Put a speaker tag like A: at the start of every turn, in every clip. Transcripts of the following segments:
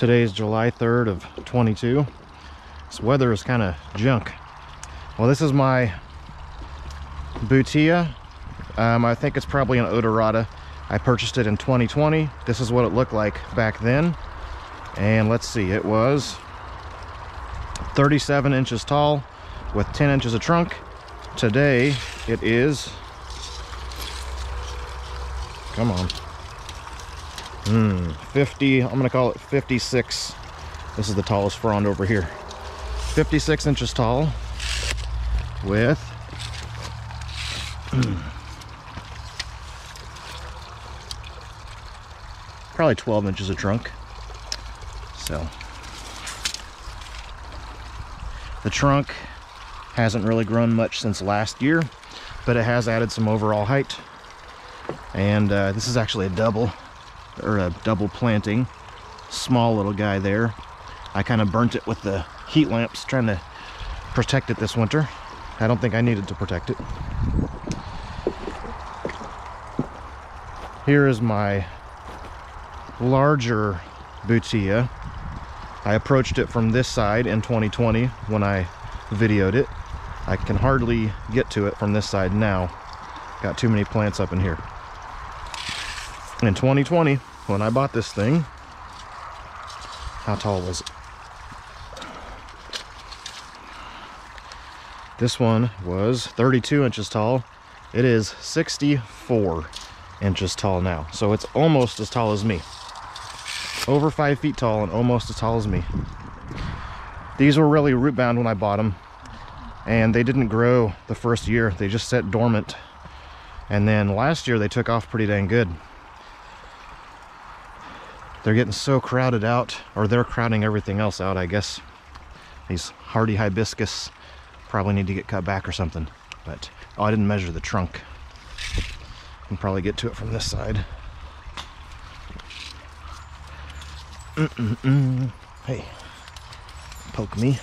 A: Today is July 3rd of 22. This weather is kind of junk. Well, this is my Butia. I think it's probably an odorata. I purchased it in 2020. This is what it looked like back then. And let's see, it was 37 inches tall with 10 inches of trunk. Today it is, come on, 50, I'm gonna call it 56. This is the tallest frond over here. 56 inches tall with probably 12 inches of trunk. So the trunk hasn't really grown much since last year, but it has added some overall height. And this is actually a double planting. Small little guy there. I kind of burnt it with the heat lamps trying to protect it this winter. I don't think I needed to protect it. Here is my larger Butia. I approached it from this side in 2020 when I videoed it. I can hardly get to it from this side now. Got too many plants up in here. In 2020, when I bought this thing, how tall was it? This one was 32 inches tall. It is 64 inches tall now. So it's almost as tall as me. Over 5 feet tall and almost as tall as me. These were really root bound when I bought them, and they didn't grow the first year. They just sat dormant, and then last year they took off pretty dang good. They're getting so crowded out, or they're crowding everything else out, I guess. These hardy hibiscus probably need to get cut back or something. But oh, I didn't measure the trunk. I can probably get to it from this side. Hey, poke me.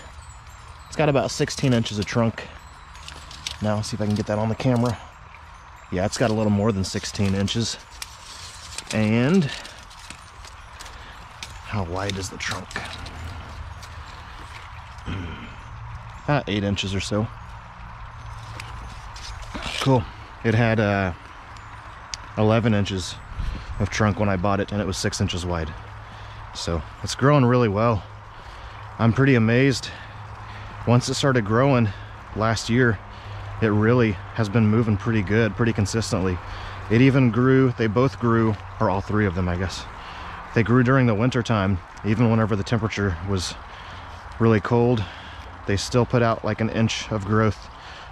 A: It's got about 16 inches of trunk. Now, let's see if I can get that on the camera. Yeah, it's got a little more than 16 inches. And how wide is the trunk? About 8 inches or so. Cool. It had 11 inches of trunk when I bought it, and it was 6 inches wide. So it's growing really well. I'm pretty amazed. Once it started growing last year, it really has been moving pretty good, pretty consistently. It even grew, they both grew, or all three of them, I guess. They grew during the winter time. Even whenever the temperature was really cold, they still put out like an inch of growth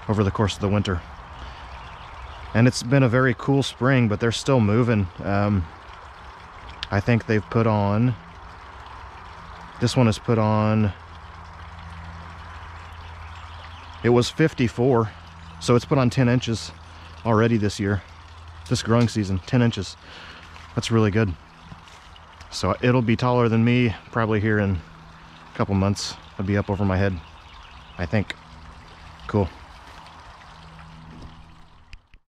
A: over the course of the winter. And it's been a very cool spring, but they're still moving. I think they've put on, this one has put on, it was 54, so it's put on 10 inches already this year, this growing season. 10 inches. That's really good. So it'll be taller than me probably here in a couple months. It'll be up over my head, I think. Cool.